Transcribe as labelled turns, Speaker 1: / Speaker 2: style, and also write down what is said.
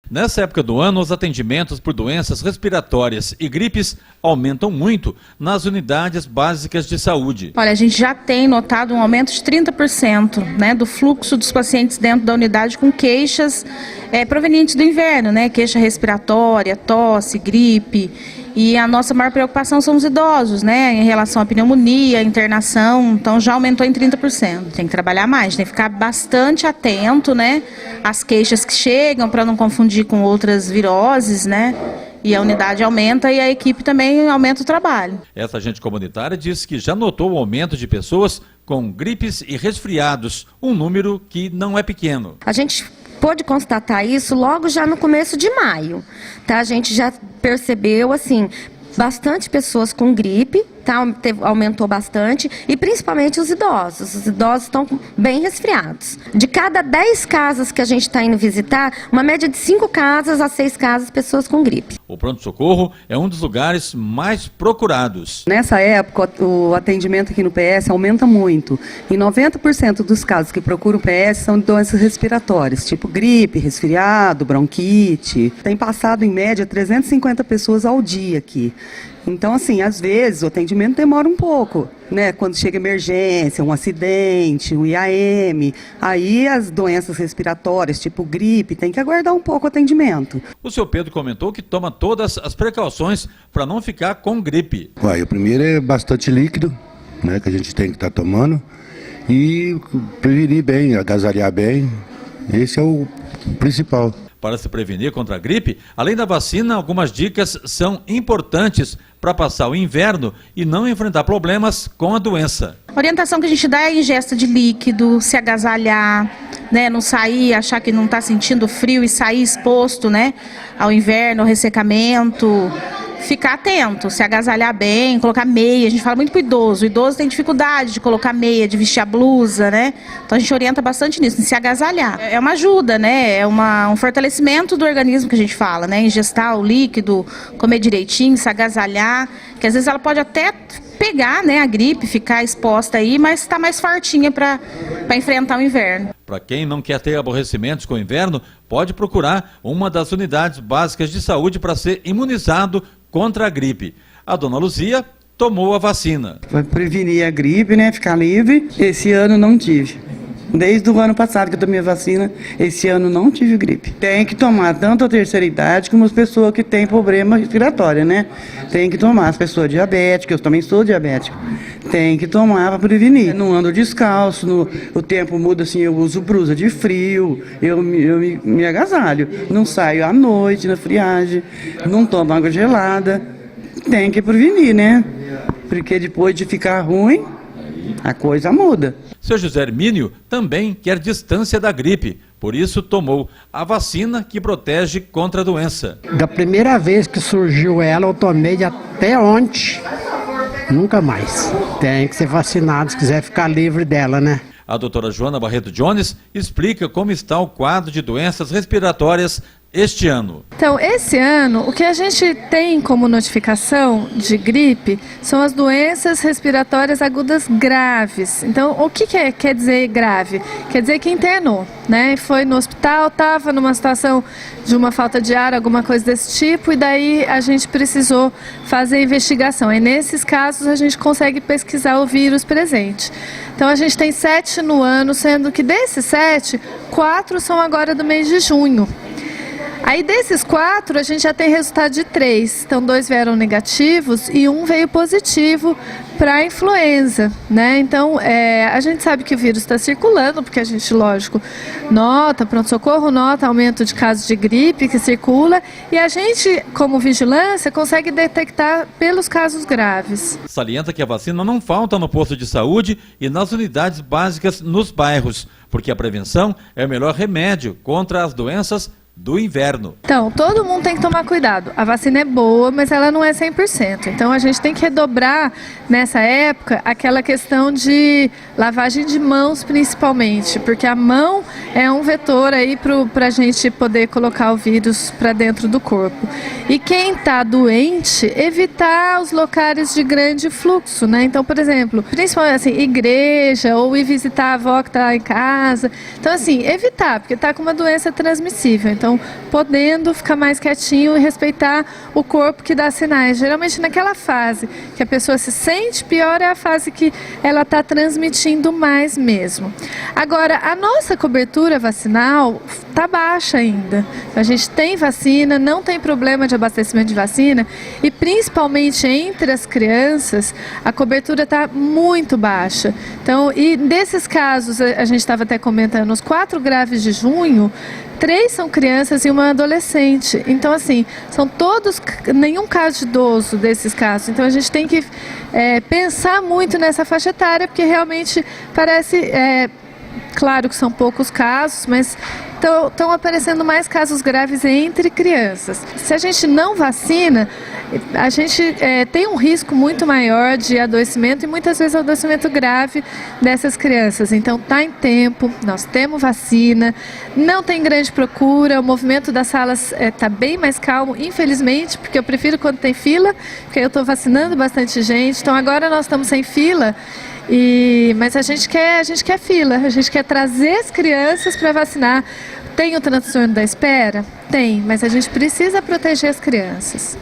Speaker 1: Nessa época do ano, os atendimentos por doenças respiratórias e gripes aumentam muito nas unidades básicas de saúde.
Speaker 2: Olha, a gente já tem notado um aumento de 30%, né, do fluxo dos pacientes dentro da unidade com queixas provenientes do inverno, né, queixa respiratória, tosse, gripe. E a nossa maior preocupação são os idosos, né, em relação à pneumonia, internação, então já aumentou em 30%. Tem que trabalhar mais, tem que ficar bastante atento, né, às queixas que chegam para não confundir com outras viroses, né, e a unidade aumenta e a equipe também aumenta o trabalho.
Speaker 1: Essa agente comunitária disse que já notou o aumento de pessoas com gripes e resfriados, um número que não é pequeno.
Speaker 3: A gente pôde constatar isso logo já no começo de maio, tá? A gente já percebeu, assim, bastante pessoas com gripe, tá? Aumentou bastante, e principalmente os idosos. Os idosos estão bem resfriados. De cada 10 casas que a gente está indo visitar, uma média de 5 casas a 6 casas, pessoas com gripe.
Speaker 1: O pronto-socorro é um dos lugares mais procurados.
Speaker 4: Nessa época, o atendimento aqui no PS aumenta muito. E 90% dos casos que procuram o PS são de doenças respiratórias, tipo gripe, resfriado, bronquite. Tem passado, em média, 350 pessoas ao dia aqui. Então, assim, às vezes o atendimento demora um pouco, né? Quando chega emergência, um acidente, um IAM, aí as doenças respiratórias, tipo gripe, tem que aguardar um pouco o atendimento.
Speaker 1: O seu Pedro comentou que toma todas as precauções para não ficar com gripe.
Speaker 5: O primeiro é bastante líquido, né, que a gente tem que estar tomando, e prevenir bem, agasalhar bem, esse é o principal.
Speaker 1: Para se prevenir contra a gripe, além da vacina, algumas dicas são importantes para passar o inverno e não enfrentar problemas com a doença.
Speaker 2: A orientação que a gente dá é a ingesta de líquido, se agasalhar, né, não sair, achar que não está sentindo frio e sair exposto, né, ao inverno, ao ressecamento. Ficar atento, se agasalhar bem, colocar meia. A gente fala muito pro idoso. O idoso tem dificuldade de colocar meia, de vestir a blusa, né? Então a gente orienta bastante nisso, em se agasalhar. É uma ajuda, né? É um fortalecimento do organismo que a gente fala, né? Ingestar o líquido, comer direitinho, se agasalhar. Que às vezes ela pode até pegar, né, a gripe, ficar exposta aí, mas está mais fortinha para enfrentar o inverno.
Speaker 1: Para quem não quer ter aborrecimentos com o inverno, pode procurar uma das unidades básicas de saúde para ser imunizado contra a gripe. A dona Luzia tomou a vacina.
Speaker 6: Vai prevenir a gripe, né? Ficar livre. Esse ano não tive. Desde o ano passado que eu tomei a vacina, esse ano não tive gripe. Tem que tomar tanto a terceira idade como as pessoas que têm problema respiratório, né? Tem que tomar, as pessoas diabéticas, eu também sou diabético. Tem que tomar para prevenir. Não ando descalço, o tempo muda assim, eu uso blusa de frio, eu me agasalho. Não saio à noite na friagem, não tomo água gelada. Tem que prevenir, né? Porque depois de ficar ruim, a coisa muda.
Speaker 1: Seu José Hermínio também quer distância da gripe, por isso tomou a vacina que protege contra a doença.
Speaker 7: Da primeira vez que surgiu ela, eu tomei até ontem, nunca mais. Tem que ser vacinado se quiser ficar livre dela, né?
Speaker 1: A doutora Joana Barreto Jones explica como está o quadro de doenças respiratórias este ano.
Speaker 8: Então, esse ano, o que a gente tem como notificação de gripe são as doenças respiratórias agudas graves. Então, o que quer dizer grave? Quer dizer que internou, né? Foi no hospital, estava numa situação de uma falta de ar, alguma coisa desse tipo, e daí a gente precisou fazer investigação. E nesses casos a gente consegue pesquisar o vírus presente. Então, a gente tem 7 no ano, sendo que desses 7, 4 são agora do mês de junho. Aí desses 4, a gente já tem resultado de 3. Então 2 vieram negativos e 1 veio positivo para a influenza, né? Então a gente sabe que o vírus está circulando, porque a gente, lógico, nota, pronto-socorro nota aumento de casos de gripe que circula, e a gente, como vigilância, consegue detectar pelos casos graves.
Speaker 1: Salienta que a vacina não falta no posto de saúde e nas unidades básicas nos bairros, porque a prevenção é o melhor remédio contra as doenças do inverno.
Speaker 8: Então, todo mundo tem que tomar cuidado. A vacina é boa, mas ela não é 100%. Então, a gente tem que redobrar, nessa época, aquela questão de lavagem de mãos, principalmente, porque a mão é um vetor aí para a gente poder colocar o vírus para dentro do corpo. E quem está doente, evitar os locais de grande fluxo, né? Então, por exemplo, principalmente assim, igreja, ou ir visitar a avó que está em casa. Então, assim, evitar, porque está com uma doença transmissível. Então, Então, podendo ficar mais quietinho e respeitar o corpo que dá sinais. Geralmente naquela fase que a pessoa se sente pior é a fase que ela está transmitindo mais mesmo. Agora, a nossa cobertura vacinal está baixa ainda. A gente tem vacina, não tem problema de abastecimento de vacina e principalmente entre as crianças a cobertura está muito baixa. Então, e desses casos, a gente estava até comentando, os 4 graves de junho, 3 são crianças e uma adolescente. Então, assim, são todos, nenhum caso de idoso desses casos. Então, a gente tem que pensar muito nessa faixa etária, porque realmente parece, claro que são poucos casos, mas estão aparecendo mais casos graves entre crianças. Se a gente não vacina, a gente tem um risco muito maior de adoecimento e muitas vezes adoecimento grave dessas crianças. Então está em tempo, nós temos vacina, não tem grande procura, o movimento das salas está bem mais calmo, infelizmente, porque eu prefiro quando tem fila, porque eu estou vacinando bastante gente, então agora nós estamos sem fila. Mas a gente quer fila, a gente quer trazer as crianças para vacinar. Tem o transtorno da espera? Tem, mas a gente precisa proteger as crianças.